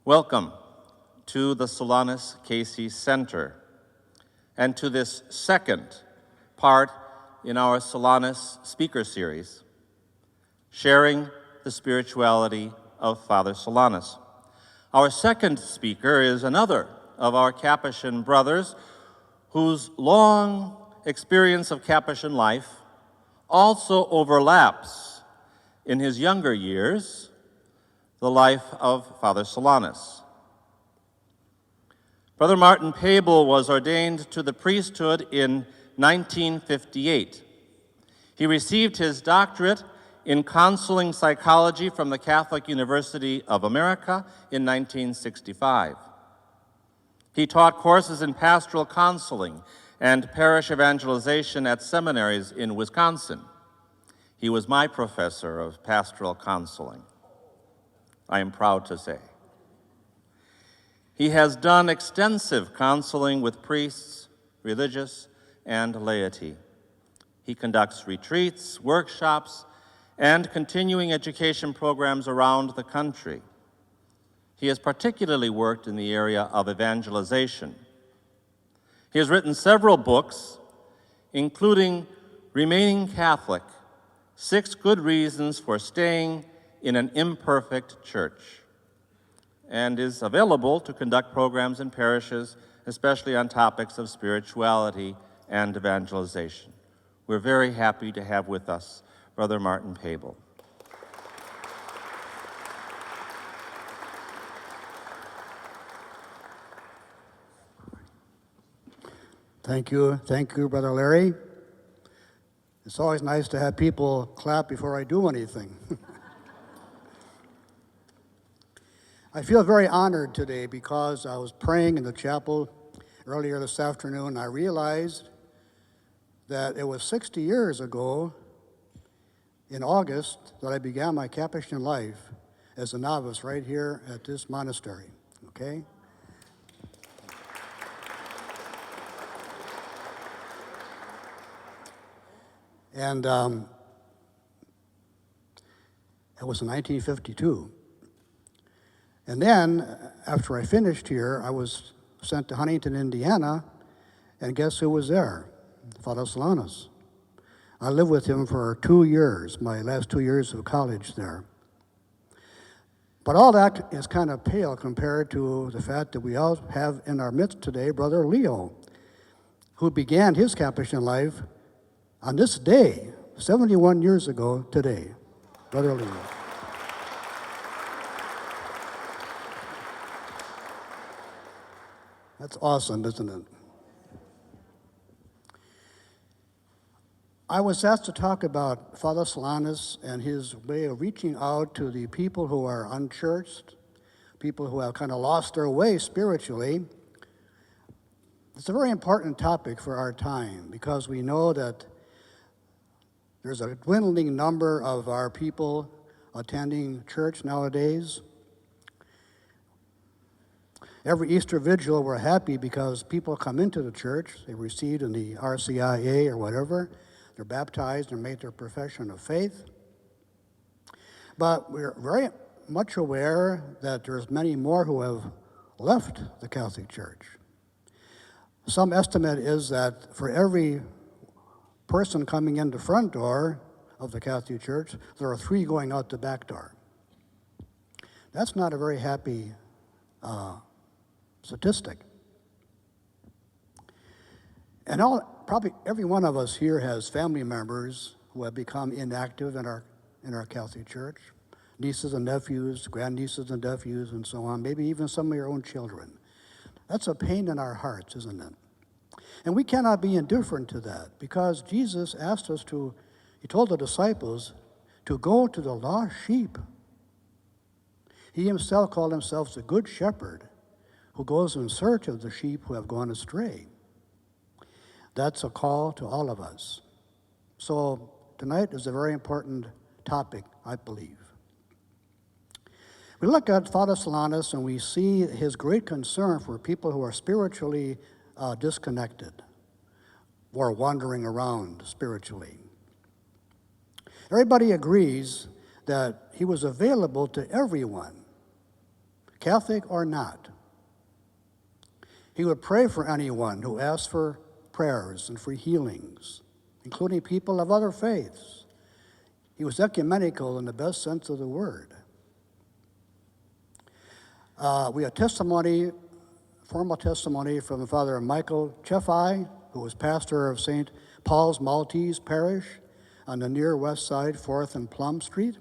Welcome to the Solanus Casey Center and to this second part in our Solanus speaker series, Sharing the Spirituality of Father Solanus. Our second speaker is another of our Capuchin brothers whose long experience of Capuchin life also overlaps in his younger years the life of Father Solanus. Brother Martin Pabel was ordained to the priesthood in 1958. He received his doctorate in counseling psychology from the Catholic University of America in 1965. He taught courses in pastoral counseling and parish evangelization at seminaries in Wisconsin. He was my professor of pastoral counseling, I am proud to say. He has done extensive counseling with priests, religious, and laity. He conducts retreats, workshops, and continuing education programs around the country. He has particularly worked in the area of evangelization. He has written several books, including Remaining Catholic: 6 Good Reasons for Staying in an Imperfect Church, and is available to conduct programs in parishes, especially on topics of spirituality and evangelization. We're very happy to have with us Brother Martin Pabel. Thank you, Brother Larry. It's always nice to have people clap before I do anything. I feel very honored today because I was praying in the chapel earlier this afternoon. I realized that it was 60 years ago in August that I began my Capuchin life as a novice right here at this monastery, okay? And it was in 1952. And then, after I finished here, I was sent to Huntington, Indiana, and guess who was there? Father Solanus. I lived with him for 2 years, my last 2 years of college there. But all that is kind of pale compared to the fact that we all have in our midst today Brother Leo, who began his Capuchin life on this day, 71 years ago today. Brother Leo. That's awesome, isn't it? I was asked to talk about Father Solanus and his way of reaching out to the people who are unchurched, people who have kind of lost their way spiritually. It's a very important topic for our time because we know that there's a dwindling number of our people attending church nowadays. Every Easter Vigil, we're happy because people come into the church, they receive in the RCIA or whatever, they're baptized and make their profession of faith. But we're very much aware that there's many more who have left the Catholic Church. Some estimate is that for every person coming in the front door of the Catholic Church, there are 3 going out the back door. That's not a very happy statistic. And probably every one of us here has family members who have become inactive in our Catholic Church, nieces and nephews, grandnieces and nephews, and so on, maybe even some of your own children. That's a pain in our hearts, isn't it? And we cannot be indifferent to that because Jesus asked us he told the disciples to go to the lost sheep. He himself called himself the Good Shepherd who goes in search of the sheep who have gone astray. That's a call to all of us. So tonight is a very important topic, I believe. We look at Father Solanus and we see his great concern for people who are spiritually disconnected or wandering around spiritually. Everybody agrees that he was available to everyone Catholic or not. He would pray for anyone who asked for prayers and for healings, including people of other faiths. He was ecumenical in the best sense of the word. We have testimony, formal testimony from Father Michael Chefai, who was pastor of St. Paul's Maltese Parish on the near west side, 4th and Plum Street.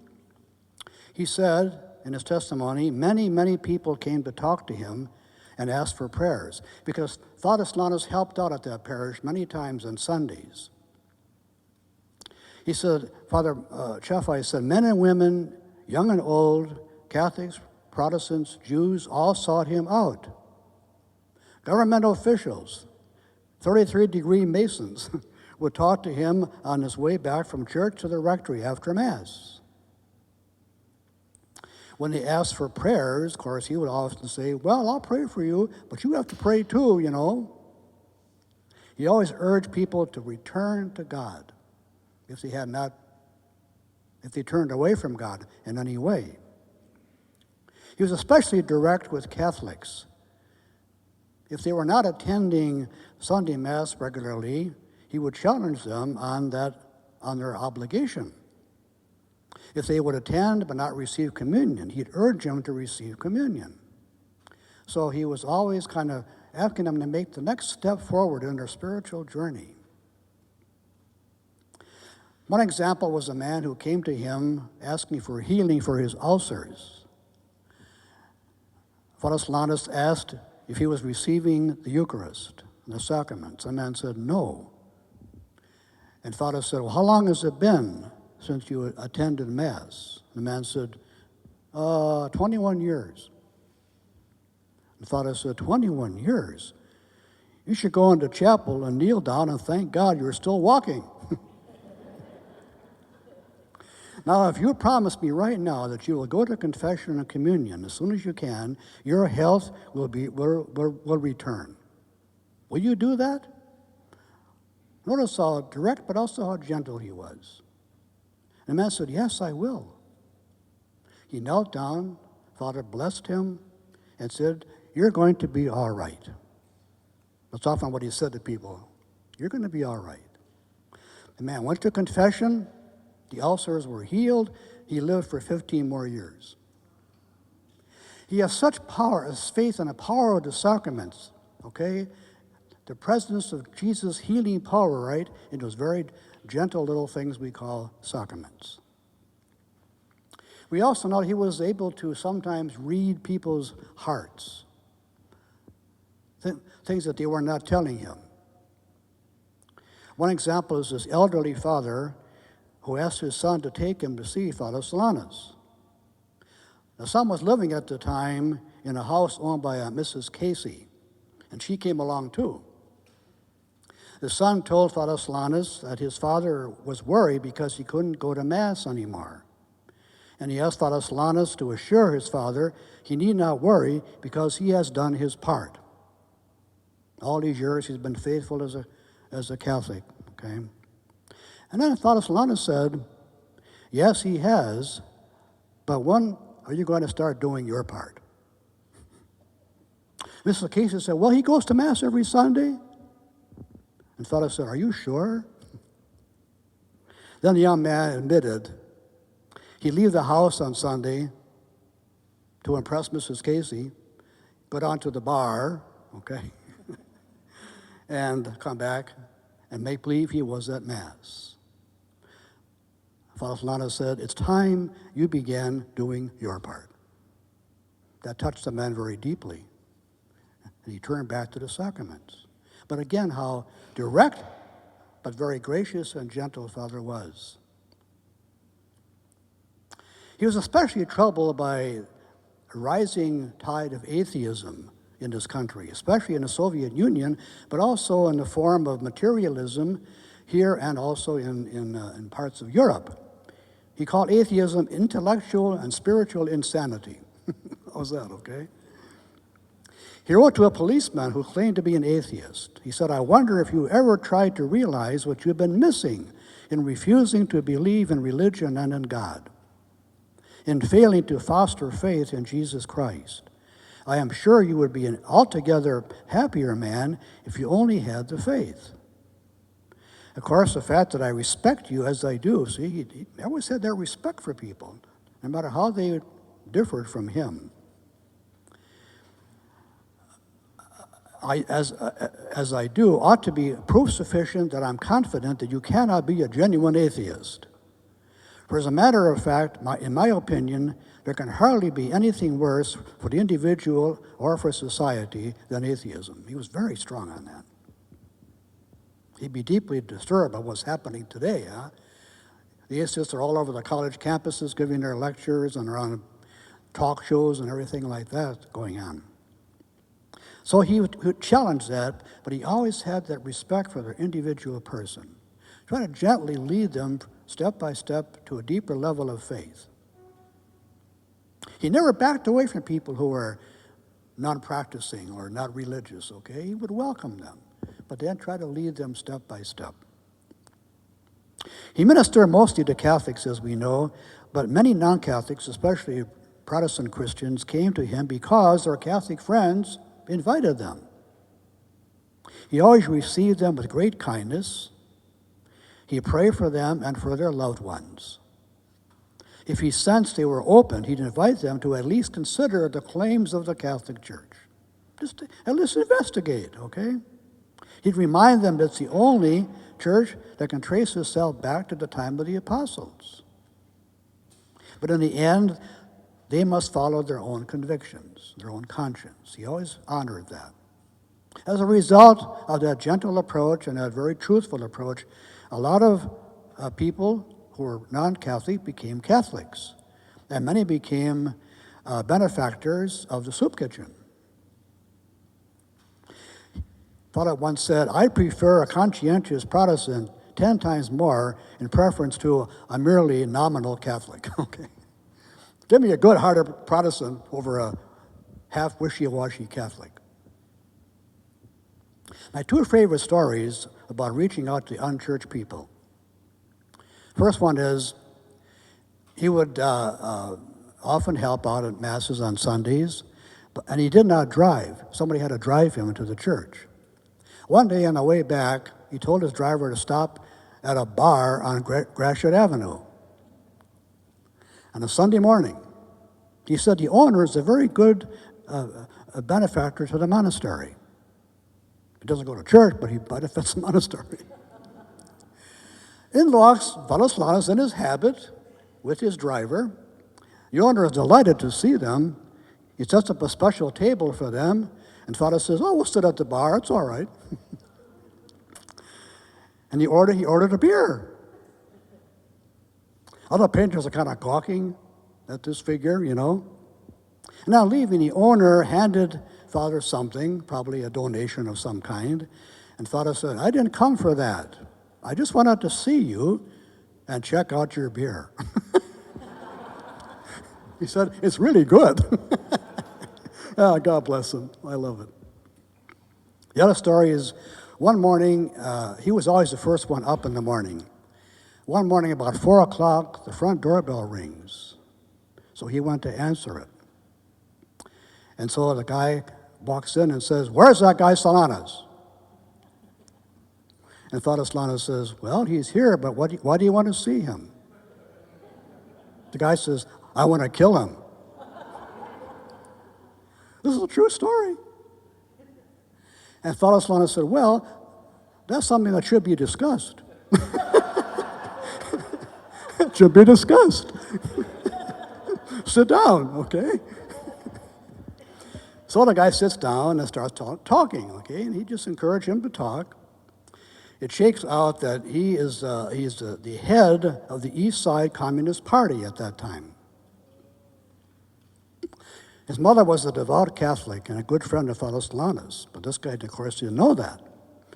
He said in his testimony, many people came to talk to him and asked for prayers, because Father Solanus helped out at that parish many times on Sundays. He said, Father Chefai said, men and women, young and old, Catholics, Protestants, Jews, all sought him out. Governmental officials, 33-degree Masons, would talk to him on his way back from church to the rectory after Mass. When they asked for prayers, of course, he would often say, well, I'll pray for you, but you have to pray too, you know. He always urged people to return to God if they turned away from God in any way. He was especially direct with Catholics. If they were not attending Sunday Mass regularly, he would challenge them on their obligation. If they would attend but not receive communion, he'd urge them to receive communion. So he was always kind of asking them to make the next step forward in their spiritual journey. One example was a man who came to him asking for healing for his ulcers. Father Solanus asked if he was receiving the Eucharist and the sacraments. The man said no. And Father said, well, how long has it been since you attended Mass? The man said, 21 years. And Father said, 21 years? You should go into chapel and kneel down and thank God you're still walking. Now, if you promise me right now that you will go to confession and communion as soon as you can, your health will return. Will you do that? Notice how direct but also how gentle he was. And the man said, yes, I will. He knelt down, Father blessed him, and said, you're going to be all right. That's often what he said to people. You're going to be all right. The man went to confession. The ulcers were healed. He lived for 15 more years. He has such power as faith in the power of the sacraments, okay? The presence of Jesus' healing power, right, in those very gentle little things we call sacraments. We also know he was able to sometimes read people's hearts, things that they were not telling him. One example is this elderly father who asked his son to take him to see Father Solanus. The son was living at the time in a house owned by a Mrs. Casey, and she came along too. The son told Father Solanus that his father was worried because he couldn't go to Mass anymore. And he asked Father Solanus to assure his father he need not worry because he has done his part. All these years he's been faithful as a Catholic, okay? And then Father Solanus said, yes, he has, but when are you going to start doing your part? Mrs. Casey said, well, he goes to Mass every Sunday. And Father said, are you sure? Then the young man admitted he'd leave the house on Sunday to impress Mrs. Casey, go down to the bar, okay, and come back and make believe he was at Mass. Father Solanus said, it's time you began doing your part. That touched the man very deeply, and he turned back to the sacraments. But again, how direct but very gracious and gentle Father was. He was especially troubled by a rising tide of atheism in this country, especially in the Soviet Union, but also in the form of materialism here and also in parts of Europe. He called atheism intellectual and spiritual insanity. How's that, okay? He wrote to a policeman who claimed to be an atheist. He said, I wonder if you ever tried to realize what you've been missing in refusing to believe in religion and in God, in failing to foster faith in Jesus Christ, I am sure you would be an altogether happier man if you only had the faith. Of course, the fact that I respect you as I do, see, he always had that respect for people, no matter how they differed from him. As I do, ought to be proof sufficient that I'm confident that you cannot be a genuine atheist. For as a matter of fact, in my opinion, there can hardly be anything worse for the individual or for society than atheism. He was very strong on that. He'd be deeply disturbed by what's happening today. The atheists are all over the college campuses giving their lectures and around talk shows and everything like that going on. So he would challenge that, but he always had that respect for the individual person, trying to gently lead them step by step to a deeper level of faith. He never backed away from people who were non-practicing or not religious, okay? He would welcome them, but then try to lead them step by step. He ministered mostly to Catholics, as we know, but many non-Catholics, especially Protestant Christians, came to him because their Catholic friends invited them. He always received them with great kindness. He prayed for them and for their loved ones. If he sensed they were open, he'd invite them to at least consider the claims of the Catholic Church. Just to, at least investigate, okay? He'd remind them that it's the only church that can trace itself back to the time of the apostles. But in the end, they must follow their own convictions, their own conscience. He always honored that. As a result of that gentle approach and that very truthful approach, a lot of people who were non-Catholic became Catholics, and many became benefactors of the soup kitchen. Father once said, I prefer a conscientious Protestant 10 times more in preference to a merely nominal Catholic. Okay. Give me a good-hearted Protestant over a half wishy-washy Catholic. My two favorite stories about reaching out to unchurched people. First one is he would often help out at masses on Sundays, and he did not drive. Somebody had to drive him to the church. One day on the way back, he told his driver to stop at a bar on Gratiot Avenue on a Sunday morning. He said the owner is a very good benefactor to the monastery. He doesn't go to church, but he benefits the monastery. In walks Father Solanus in his habit with his driver. The owner is delighted to see them. He sets up a special table for them, and Father says, oh, we'll sit at the bar, it's all right. And he ordered a beer. Other patrons are kind of gawking at this figure, you know. And now leaving, the owner handed Father something, probably a donation of some kind, and Father said, I didn't come for that. I just wanted to see you and check out your beer. He said, it's really good. Oh, God bless him. I love it. The other story is one morning, he was always the first one up in the morning. One morning about 4 o'clock, the front doorbell rings. So he went to answer it. And so the guy walks in and says, where's that guy Solanus? And Father Solanus says, well, he's here, but why do you want to see him? The guy says, I want to kill him. This is a true story. And Father Solanus said, well, that's something that should be discussed. It should be discussed. Sit down, okay? So the guy sits down and starts talking, okay? And he just encouraged him to talk. It shakes out that he's the head of the East Side Communist Party at that time. His mother was a devout Catholic and a good friend of Father Solanus, but this guy, of course, didn't know that,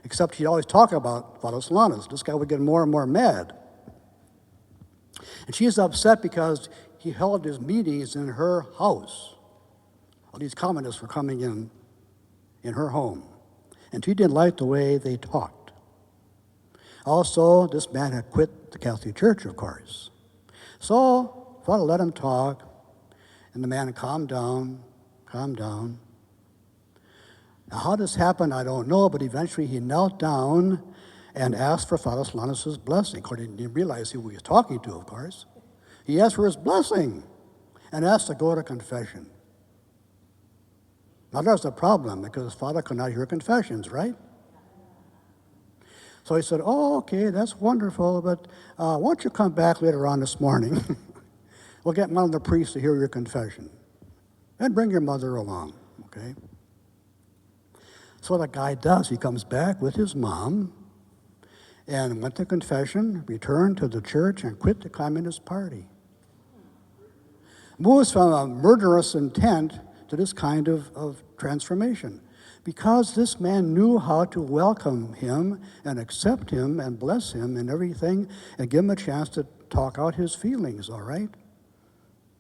except he'd always talk about Father Solanus. This guy would get more and more mad. And she's upset because he held his meetings in her house. All these communists were coming in her home, and she didn't like the way they talked. Also, this man had quit the Catholic Church, of course. So Father let him talk, and the man calmed down, calm down. Now, how this happened, I don't know, but eventually he knelt down and asked for Father Solanus' blessing. Of course, he didn't realize who he was talking to, of course. He asked for his blessing and asked to go to confession. Now, there's a problem because his father could not hear confessions, right? So he said, oh, okay, that's wonderful, but why don't you come back later on this morning? We'll get one of the priests to hear your confession. And bring your mother along, okay? So what the guy does, he comes back with his mom and went to confession, returned to the church, and quit the Communist Party. Moves from a murderous intent to this kind of transformation. Because this man knew how to welcome him and accept him and bless him and everything and give him a chance to talk out his feelings, all right?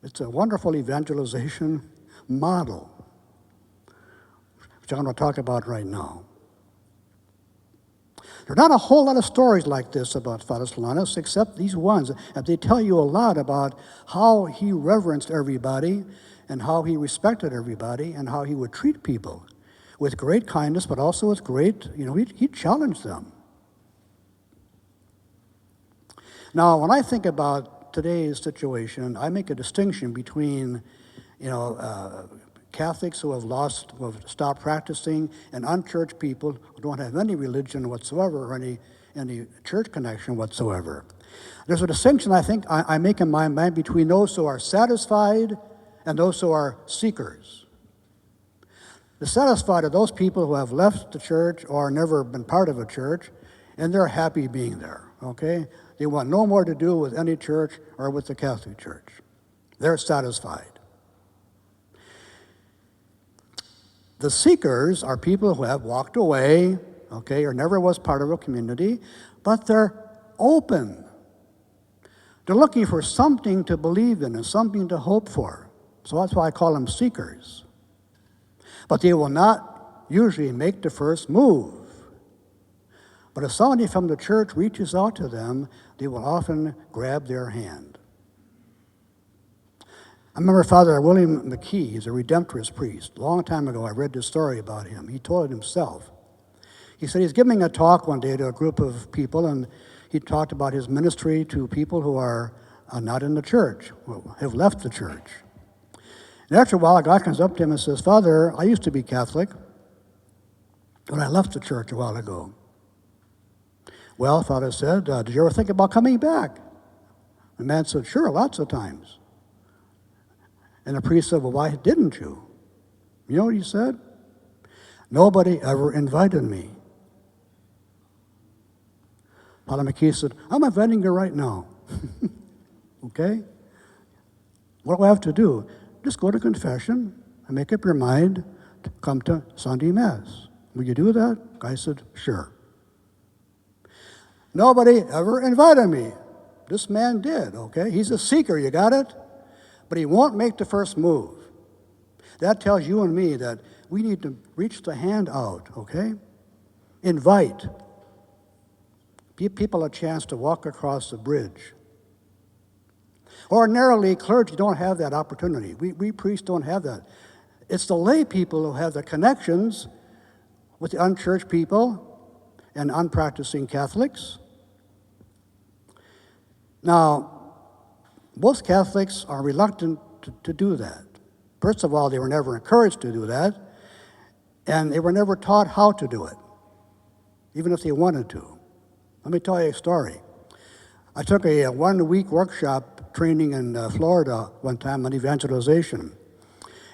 It's a wonderful evangelization model, which I'm going to talk about right now. There are not a whole lot of stories like this about Father Solanus, except these ones. And they tell you a lot about how he reverenced everybody and how he respected everybody and how he would treat people with great kindness, but also with great, he challenged them. Now, when I think about today's situation, I make a distinction between, Catholics who have stopped practicing, and unchurched people who don't have any religion whatsoever or any church connection whatsoever. There's a distinction I think I make in my mind between those who are satisfied and those who are seekers. The satisfied are those people who have left the church or never been part of a church, and they're happy being there, okay? They want no more to do with any church or with the Catholic Church. They're satisfied. The seekers are people who have walked away, okay, or never was part of a community, but they're open. They're looking for something to believe in and something to hope for. So that's why I call them seekers. But they will not usually make the first move. But if somebody from the church reaches out to them, they will often grab their hand. I remember Father William McKee, he's a Redemptorist priest. A long time ago, I read this story about him. He told it himself. He said he's giving a talk one day to a group of people, and he talked about his ministry to people who are not in the church, who have left the church. And after a while, a guy comes up to him and says, Father, I used to be Catholic, but I left the church a while ago. Well, Father said, did you ever think about coming back? The man said, sure, lots of times. And the priest said, well, why didn't you? You know what he said? Nobody ever invited me. Father McKee said, I'm inviting you right now. Okay? What do I have to do? Just go to confession and make up your mind to come to Sunday Mass. Will you do that? The guy said, sure. Nobody ever invited me. This man did, okay? He's a seeker, you got it? But he won't make the first move. That tells you and me that we need to reach the hand out, okay? Invite. Give people a chance to walk across the bridge. Ordinarily, clergy don't have that opportunity. We priests don't have that. It's the lay people who have the connections with the unchurched people and unpracticing Catholics. Now, most Catholics are reluctant to do that. First of all, they were never encouraged to do that, and they were never taught how to do it, even if they wanted to. Let me tell you a story. I took a 1-week workshop training in Florida one time on evangelization.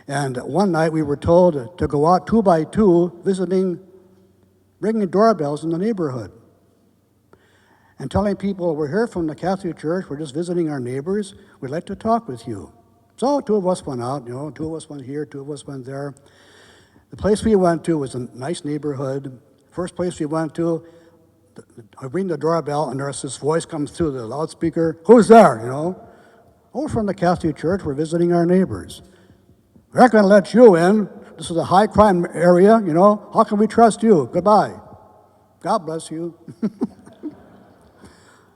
And one night we were told to go out 2 by 2 visiting, ringing doorbells in the neighborhood and telling people, we're here from the Catholic Church, we're just visiting our neighbors, we'd like to talk with you. So 2 of us went out, 2 of us went here, 2 of us went there. The place we went to was a nice neighborhood. First place we went to, I ring the doorbell and there's this voice comes through the loudspeaker, who's there, Oh, from the Catholic Church, we're visiting our neighbors. We're not going to let you in. This is a high crime area, How can we trust you? Goodbye. God bless you.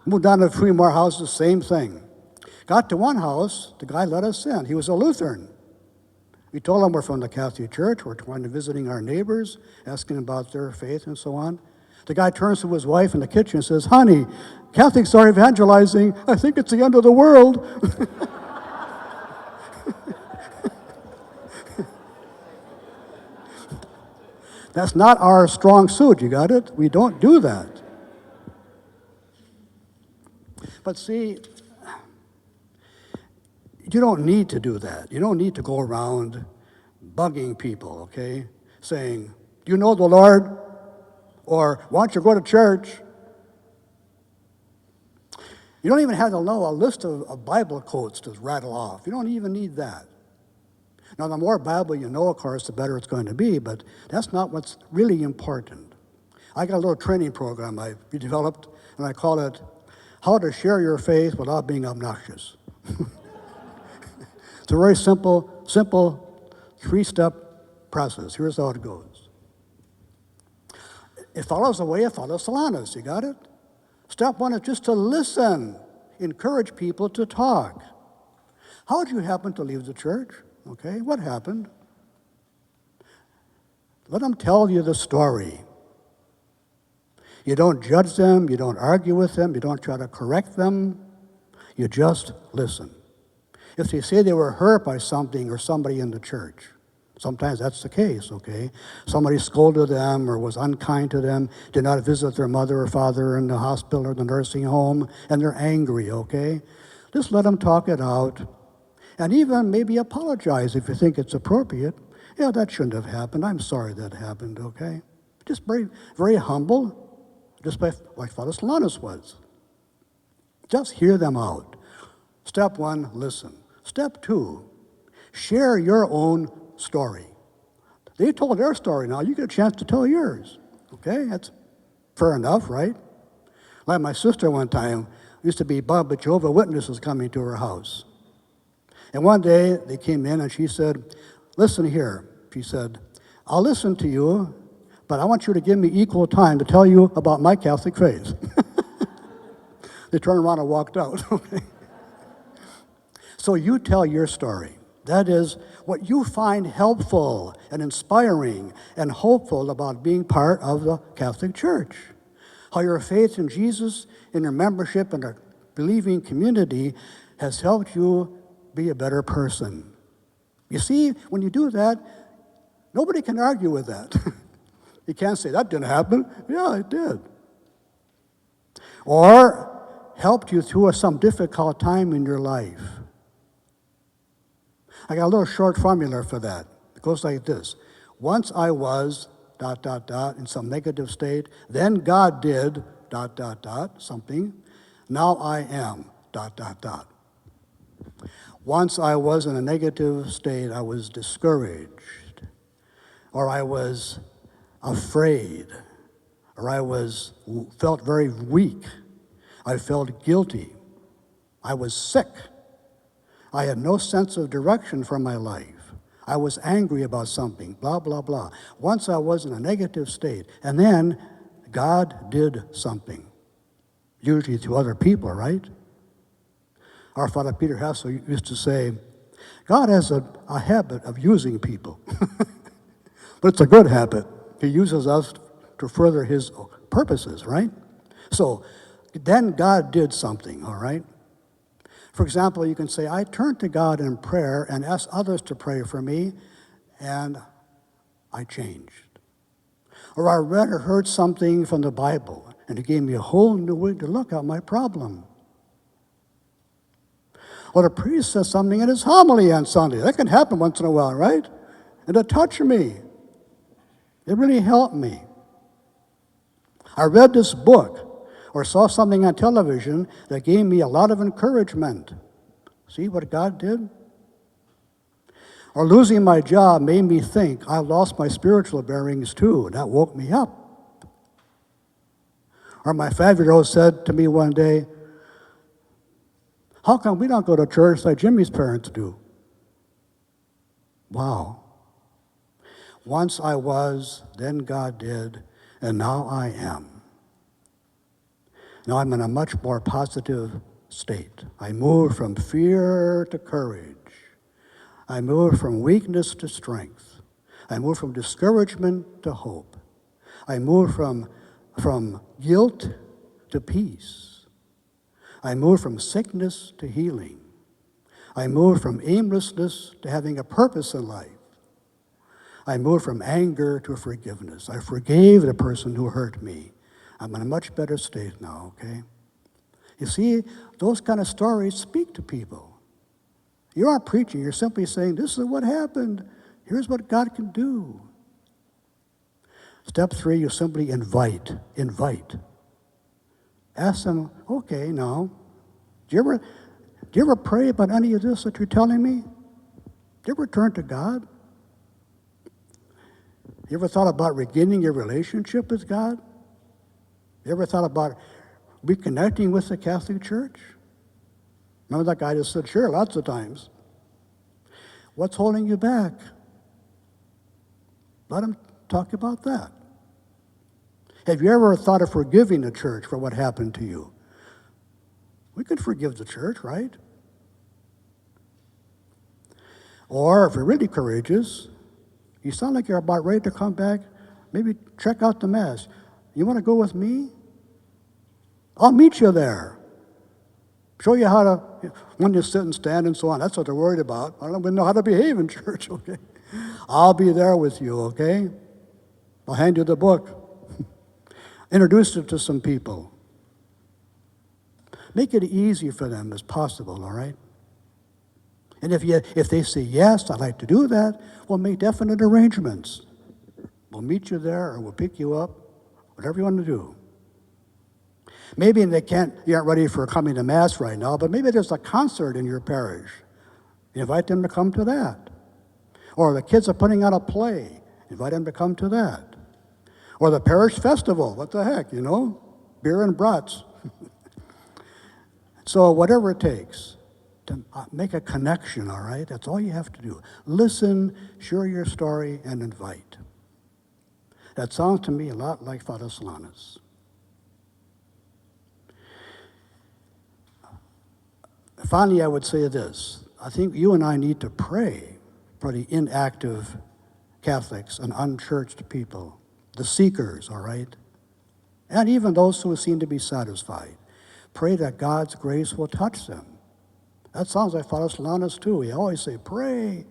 Moved on to 3 more houses, same thing. Got to one house, the guy let us in. He was a Lutheran. We told them we're from the Catholic Church, we're going to visiting our neighbors, asking about their faith and so on. The guy turns to his wife in the kitchen and says, "Honey, Catholics are evangelizing. I think it's the end of the world." That's not our strong suit, you got it? We don't do that. But see, you don't need to do that. You don't need to go around bugging people, okay? Saying, "Do you know the Lord?" Or, "Why don't you go to church?" You don't even have to know a list of Bible quotes to rattle off. You don't even need that. Now, the more Bible you know, of course, the better it's going to be, but that's not what's really important. I got a little training program I've developed, and I call it How to Share Your Faith Without Being Obnoxious. It's a very simple three-step process. Here's how it goes. It follows the way it follows Solanus. You got it? Step one is just to listen. Encourage people to talk. How did you happen to leave the church? Okay, what happened? Let them tell you the story. You don't judge them, you don't argue with them, you don't try to correct them, you just listen. If they say they were hurt by something or somebody in the church, sometimes that's the case, okay? Somebody scolded them or was unkind to them, did not visit their mother or father in the hospital or the nursing home, and they're angry, okay? Just let them talk it out. And even maybe apologize if you think it's appropriate. Yeah, that shouldn't have happened. I'm sorry that happened, okay? Just very, very humble, just like Father Solanus was. Just hear them out. Step one, listen. Step two, share your own story. They told their story now. You get a chance to tell yours, okay? That's fair enough, right? Like my sister one time used to be Bob, but Jehovah's Witnesses coming to her house. And one day they came in and she said, "Listen here," she said, "I'll listen to you, but I want you to give me equal time to tell you about my Catholic faith." They turned around and walked out. Okay. So you tell your story. That is what you find helpful and inspiring and hopeful about being part of the Catholic Church. How your faith in Jesus and your membership in a believing community has helped you be a better person. You see, when you do that, nobody can argue with that. You can't say, "That didn't happen." Yeah, it did. Or helped you through some difficult time in your life. I got a little short formula for that. It goes like this. Once I was, ... in some negative state, then God did, ... something. Now I am, ... Once I was in a negative state, I was discouraged, or I was afraid, or I felt very weak. I felt guilty. I was sick. I had no sense of direction for my life. I was angry about something, blah, blah, blah. Once I was in a negative state, and then God did something, usually to other people, right? Our Father Peter Hassel used to say, God has a habit of using people. But it's a good habit. He uses us to further his purposes, right? So then God did something, all right? For example, you can say, I turned to God in prayer and asked others to pray for me, and I changed. Or I read or heard something from the Bible, and it gave me a whole new way to look at my problem. Or the priest says something in his homily on Sunday. That can happen once in a while, right? And it touched me. It really helped me. I read this book or saw something on television that gave me a lot of encouragement. See what God did? Or losing my job made me think I lost my spiritual bearings too, and that woke me up. Or my 5-year-old said to me one day, how come we don't go to church like Jimmy's parents do? Wow. Once I was, then God did, and now I am. Now I'm in a much more positive state. I moved from fear to courage. I move from weakness to strength. I move from discouragement to hope. I move from guilt to peace. I move from sickness to healing. I move from aimlessness to having a purpose in life. I move from anger to forgiveness. I forgave the person who hurt me. I'm in a much better state now, okay? You see, those kind of stories speak to people. You aren't preaching, you're simply saying, this is what happened. Here's what God can do. Step 3, you simply invite. Ask them, okay, now, do you ever pray about any of this that you're telling me? Do you ever turn to God? You ever thought about regaining your relationship with God? You ever thought about reconnecting with the Catholic Church? Remember that guy just said, sure, lots of times. What's holding you back? Let him talk about that. Have you ever thought of forgiving the church for what happened to you? We could forgive the church, right? Or if you're really courageous, you sound like you're about ready to come back, maybe check out the Mass. You want to go with me? I'll meet you there. Show you how to, when you sit and stand and so on. That's what they're worried about. I don't even know how to behave in church, okay? I'll be there with you, okay? I'll hand you the book. Introduce it to some people. Make it easy for them as possible, all right? And if they say, yes, I'd like to do that, we'll make definite arrangements. We'll meet you there or we'll pick you up, whatever you want to do. Maybe you aren't ready for coming to Mass right now, but maybe there's a concert in your parish. Invite them to come to that. Or the kids are putting on a play. Invite them to come to that. Or the parish festival. What the heck, you know? Beer and brats. So whatever it takes to make a connection, all right? That's all you have to do. Listen, share your story, and invite. That sounds to me a lot like Father Solanus. Finally, I would say this. I think you and I need to pray for the inactive Catholics and unchurched people, the seekers, all right? And even those who seem to be satisfied. Pray that God's grace will touch them. That sounds like Father Solanus too. He always say, pray.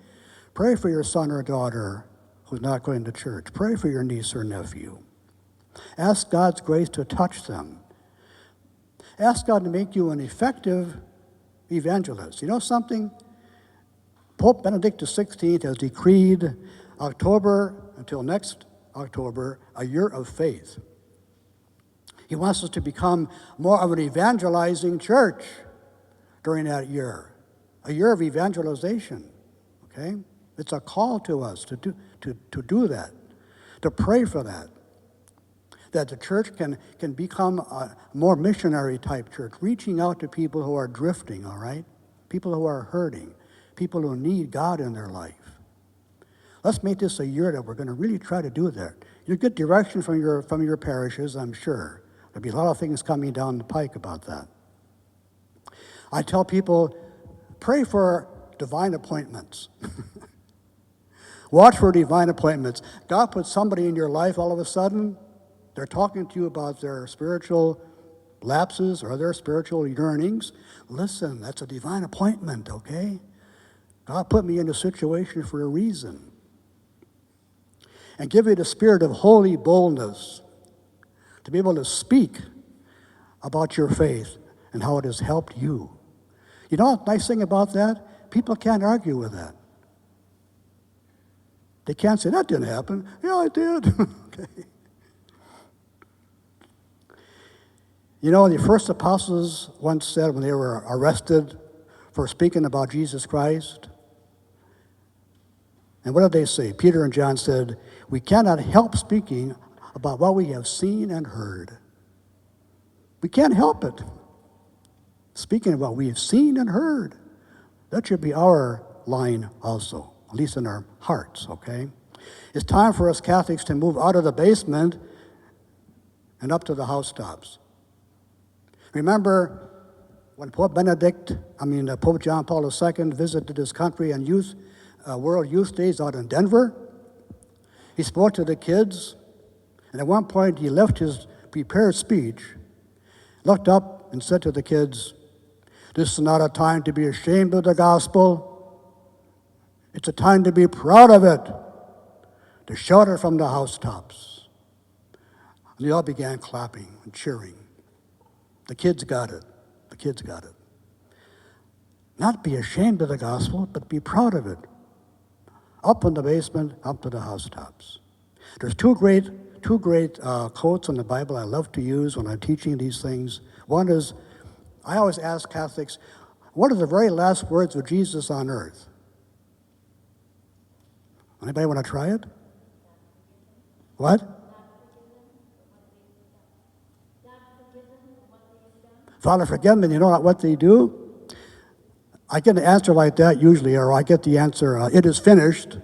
Pray for your son or daughter who's not going to church. Pray for your niece or nephew. Ask God's grace to touch them. Ask God to make you an effective evangelist. You know something? Pope Benedict XVI has decreed October until next October a year of faith. He wants us to become more of an evangelizing church during that year, a year of evangelization, okay? It's a call to us to do that, to pray for that the church can become a more missionary type church, reaching out to people who are drifting, all right? People who are hurting, people who need God in their life. Let's make this a year that we're going to really try to do that. You get direction from your parishes, I'm sure. There'll be a lot of things coming down the pike about that. I tell people, pray for divine appointments. Watch for divine appointments. God puts somebody in your life all of a sudden, they're talking to you about their spiritual lapses or their spiritual yearnings. Listen, that's a divine appointment, okay? God put me in a situation for a reason. And give you the spirit of holy boldness to be able to speak about your faith and how it has helped you. You know what the nice thing about that? People can't argue with that. They can't say, that didn't happen. Yeah, it did. Okay. You know, the first apostles once said when they were arrested for speaking about Jesus Christ, and what did they say? Peter and John said, we cannot help speaking about what we have seen and heard. We can't help it. Speaking of what we have seen and heard, that should be our line also, at least in our hearts, okay? It's time for us Catholics to move out of the basement and up to the housetops. Remember when Pope John Paul II visited this country on youth World Youth Days out in Denver. He spoke to the kids, and at one point he left his prepared speech, looked up and said to the kids, "This is not a time to be ashamed of the gospel. It's a time to be proud of it, to shout it from the housetops." And they all began clapping and cheering. The kids got it. The kids got it. Not be ashamed of the gospel, but be proud of it. Up in the basement, up to the housetops. There's two great quotes in the Bible I love to use when I'm teaching these things. One is, I always ask Catholics, what are the very last words of Jesus on earth? Anybody want to try it? What? Father, forgive them, you know not what they do? I get an answer like that usually, or I get the answer, "It is finished." And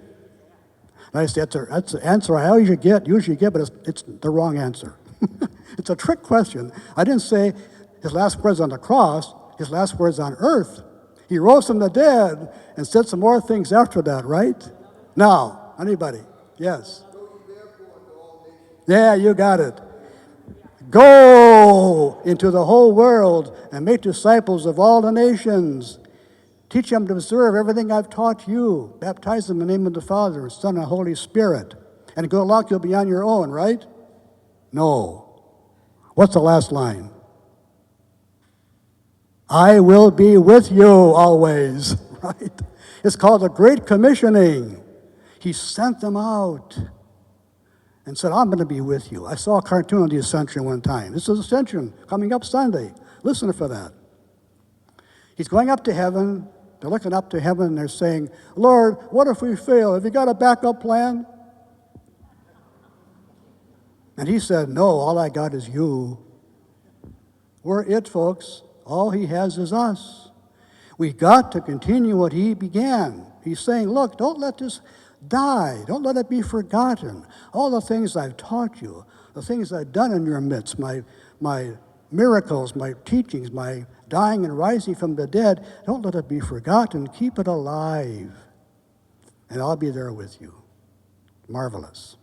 I say, that's the answer I usually get, but it's the wrong answer. It's a trick question. I didn't say his last words on the cross, his last words on earth. He rose from the dead and said some more things after that, right? Now, anybody? Yes. Yeah, you got it. Go into the whole world and make disciples of all the nations. Teach them to observe everything I've taught you. Baptize them in the name of the Father, and Son, and Holy Spirit. And good luck, you'll be on your own, right? No. What's the last line? I will be with you always, right? It's called the Great Commissioning. He sent them out and said, I'm going to be with you. I saw a cartoon on the Ascension one time. This is Ascension coming up Sunday. Listen for that. He's going up to heaven. They're looking up to heaven and they're saying, Lord, what if we fail? Have you got a backup plan? And he said, no, all I got is you. We're it, folks. All he has is us. We got to continue what he began. He's saying, look, don't let this die. Don't let it be forgotten. All the things I've taught you, the things I've done in your midst, my miracles, my teachings, my dying and rising from the dead, don't let it be forgotten. Keep it alive. And I'll be there with you. Marvelous.